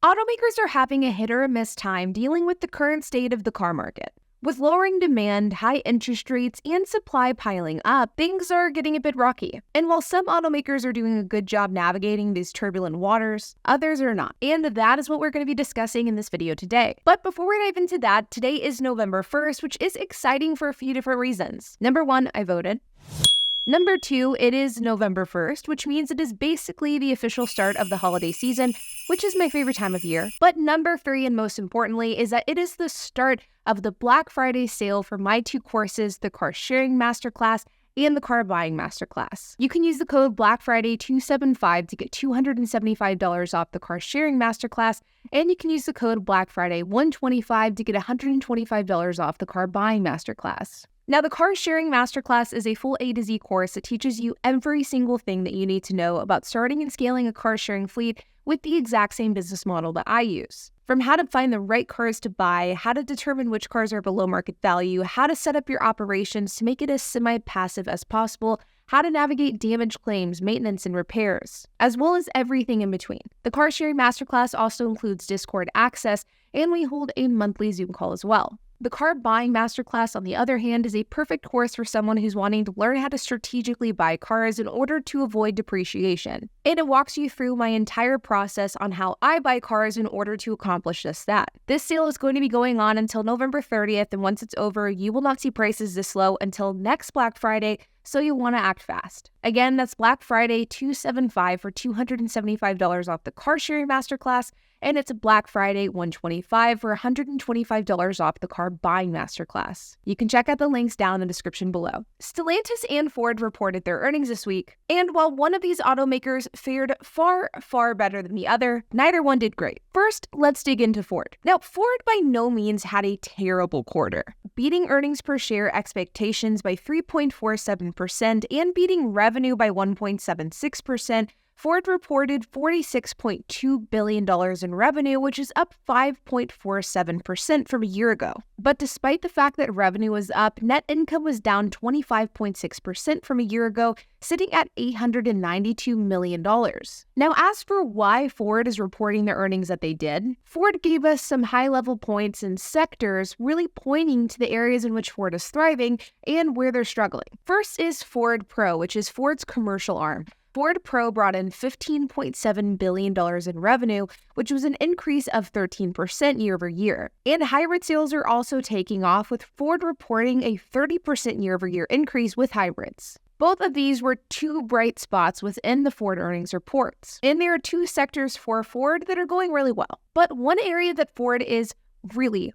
Automakers are having a hit or miss time dealing with the current state of the car market. With lowering demand, high interest rates, and supply piling up, things are getting a bit rocky. And while some automakers are doing a good job navigating these turbulent waters, others are not. And that is what we're going to be discussing in this video today. But before we dive into that, today is November 1st, which is exciting for a few different reasons. Number one, I voted. Number two, it is November 1st, which means it is basically the official start of the holiday season, which is my favorite time of year. But number three, and most importantly, is that it is the start of the Black Friday sale for my two courses, the Car Sharing Masterclass and the Car Buying Masterclass. You can use the code BLACKFRIDAY275 to get $275 off the Car Sharing Masterclass, and you can use the code BLACKFRIDAY125 to get $125 off the Car Buying Masterclass. Now, the Car Sharing Masterclass is a full A to Z course that teaches you every single thing that you need to know about starting and scaling a car sharing fleet with the exact same business model that I use. From how to find the right cars to buy, how to determine which cars are below market value, how to set up your operations to make it as semi-passive as possible, how to navigate damage claims, maintenance, and repairs, as well as everything in between. The Car Sharing Masterclass also includes Discord access, and we hold a monthly Zoom call as well. The Car Buying Masterclass, on the other hand, is a perfect course for someone who's wanting to learn how to strategically buy cars in order to avoid depreciation. And it walks you through my entire process on how I buy cars in order to accomplish just that. This sale is going to be going on until November 30th, and once it's over, you will not see prices this low until next Black Friday, so you'll want to act fast. Again, that's Black Friday 275 for $275 off the Car Sharing Masterclass, and it's Black Friday 125 for $125 off the Car Buying Masterclass. You can check out the links down in the description below. Stellantis and Ford reported their earnings this week, and while one of these automakers fared far, far better than the other, neither one did great. First, let's dig into Ford. Now, Ford by no means had a terrible quarter, beating earnings per share expectations by 3.47% and beating revenue by 1.76%. Ford reported $46.2 billion in revenue, which is up 5.47% from a year ago. But despite the fact that revenue was up, net income was down 25.6% from a year ago, sitting at $892 million. Now, as for why Ford is reporting the earnings that they did, Ford gave us some high-level points and sectors really pointing to the areas in which Ford is thriving and where they're struggling. First is Ford Pro, which is Ford's commercial arm. Ford Pro brought in $15.7 billion in revenue, which was an increase of 13% year over year. And hybrid sales are also taking off, with Ford reporting a 30% year over year increase with hybrids. Both of these were two bright spots within the Ford earnings reports. And there are two sectors for Ford that are going really well. But one area that Ford is really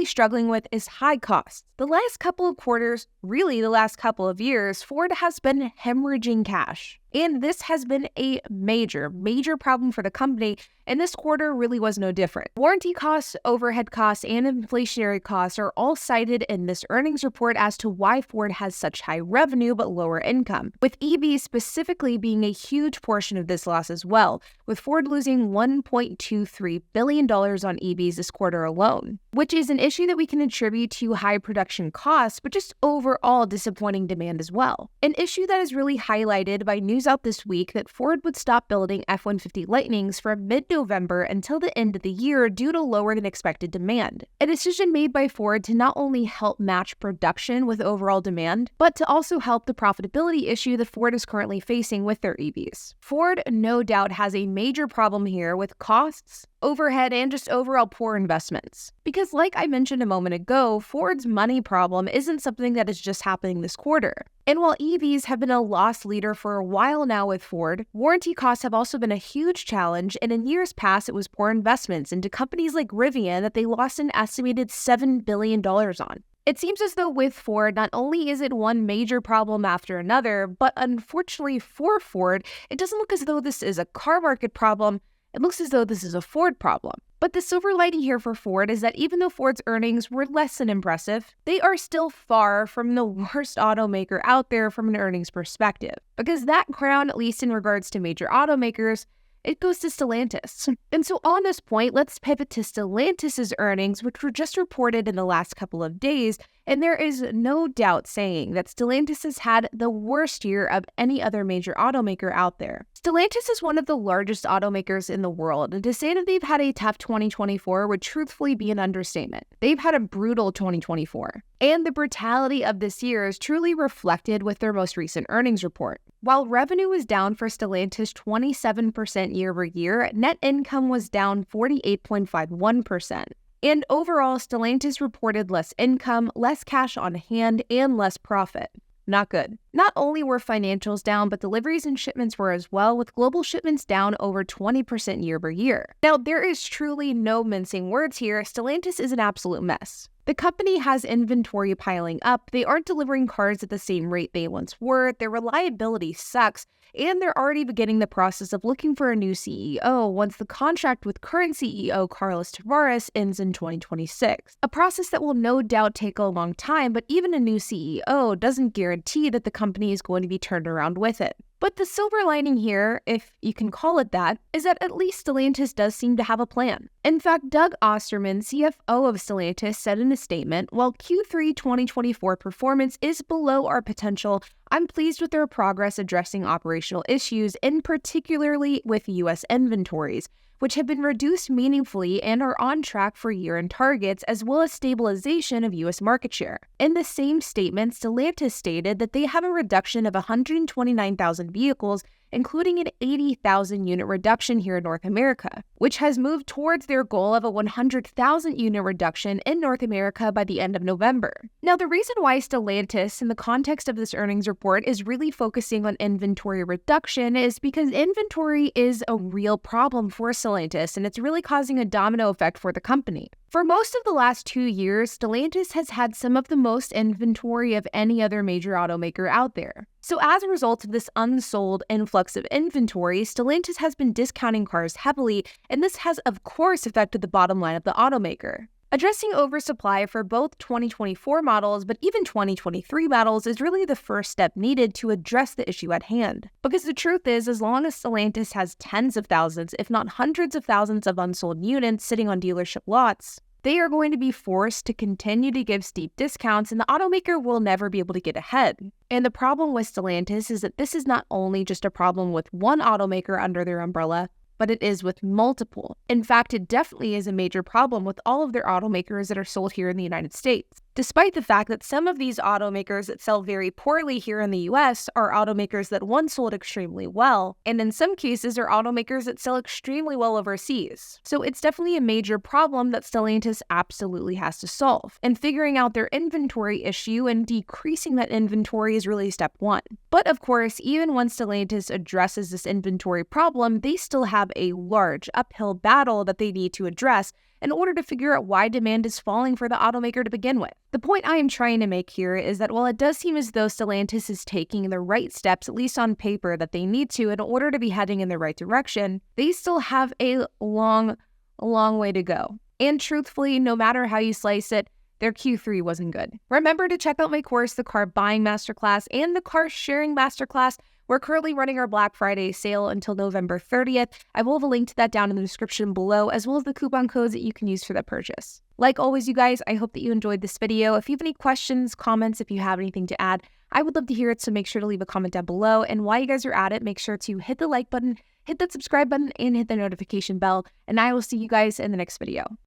struggling with is high costs. The last couple of quarters, really the last couple of years, Ford has been hemorrhaging cash. And this has been a major problem for the company, and this quarter really was no different. Warranty costs, overhead costs, and inflationary costs are all cited in this earnings report as to why Ford has such high revenue but lower income, with EVs specifically being a huge portion of this loss as well, with Ford losing $1.23 billion on EVs this quarter alone, which is an issue that we can attribute to high production costs, but just overall disappointing demand as well. An issue that is really highlighted by news out this week that Ford would stop building F-150 Lightnings from mid-November until the end of the year due to lower than expected demand. A decision made by Ford to not only help match production with overall demand, but to also help the profitability issue that Ford is currently facing with their EVs. Ford no doubt has a major problem here with costs, overhead, and just overall poor investments. Because like I mentioned a moment ago, Ford's money problem isn't something that is just happening this quarter. And while EVs have been a loss leader for a while now with Ford, warranty costs have also been a huge challenge, and in years past it was poor investments into companies like Rivian that they lost an estimated $7 billion on. It seems as though with Ford, not only is it one major problem after another, but unfortunately for Ford, it doesn't look as though this is a car market problem. It looks as though this is a Ford problem. But the silver lining here for Ford is that even though Ford's earnings were less than impressive, they are still far from the worst automaker out there from an earnings perspective. Because that crown, at least in regards to major automakers, it goes to Stellantis. And so on this point, let's pivot to Stellantis' earnings, which were just reported in the last couple of days, And there is no doubt saying that Stellantis has had the worst year of any other major automaker out there. Stellantis is one of the largest automakers in the world, and to say that they've had a tough 2024 would truthfully be an understatement. They've had a brutal 2024. And the brutality of this year is truly reflected with their most recent earnings report. While revenue was down for Stellantis 27% year over year, net income was down 48.51%. And overall, Stellantis reported less income, less cash on hand, and less profit. Not good. Not only were financials down, but deliveries and shipments were as well, with global shipments down over 20% year over year. Now, there is truly no mincing words here. Stellantis is an absolute mess. The company has inventory piling up, they aren't delivering cars at the same rate they once were, their reliability sucks, and they're already beginning the process of looking for a new CEO once the contract with current CEO Carlos Tavares ends in 2026. A process that will no doubt take a long time, but even a new CEO doesn't guarantee that the company is going to be turned around with it. But the silver lining here, if you can call it that, is that at least Stellantis does seem to have a plan. In fact, Doug Osterman, CFO of Stellantis, said in a statement, "While Q3 2024 performance is below our potential, I'm pleased with their progress addressing operational issues, and particularly with U.S. inventories, which have been reduced meaningfully and are on track for year-end targets, as well as stabilization of U.S. market share." In the same statement, Stellantis stated that they have a reduction of 129,000 vehicles, including an 80,000 unit reduction here in North America, which has moved towards their goal of a 100,000 unit reduction in North America by the end of November. Now, the reason why Stellantis, in the context of this earnings report, is really focusing on inventory reduction is because inventory is a real problem for Stellantis, and it's really causing a domino effect for the company. For most of the last 2 years, Stellantis has had some of the most inventory of any other major automaker out there. So as a result of this unsold influx of inventory, Stellantis has been discounting cars heavily, and this has of course affected the bottom line of the automaker. Addressing oversupply for both 2024 models, but even 2023 models, is really the first step needed to address the issue at hand. Because the truth is, as long as Stellantis has tens of thousands, if not hundreds of thousands of unsold units sitting on dealership lots, they are going to be forced to continue to give steep discounts, and the automaker will never be able to get ahead. And the problem with Stellantis is that this is not only just a problem with one automaker under their umbrella, but it is with multiple. In fact, it definitely is a major problem with all of their automakers that are sold here in the United States. Despite the fact that some of these automakers that sell very poorly here in the US are automakers that once sold extremely well, and in some cases are automakers that sell extremely well overseas. So it's definitely a major problem that Stellantis absolutely has to solve. And figuring out their inventory issue and decreasing that inventory is really step one. But of course, even once Stellantis addresses this inventory problem, they still have a large uphill battle that they need to address in order to figure out why demand is falling for the automaker to begin with. The point I am trying to make here is that while it does seem as though Stellantis is taking the right steps, at least on paper, that they need to in order to be heading in the right direction, they still have a long way to go. And truthfully, no matter how you slice it, their Q3 wasn't good. Remember to check out my course, the Car Buying Masterclass and the Car Sharing Masterclass. We're currently running our Black Friday sale until November 30th. I will have a link to that down in the description below, as well as the coupon codes that you can use for that purchase. Like always, you guys, I hope that you enjoyed this video. If you have any questions, comments, if you have anything to add, I would love to hear it, so make sure to leave a comment down below. And while you guys are at it, make sure to hit the like button, hit that subscribe button, and hit the notification bell. And I will see you guys in the next video.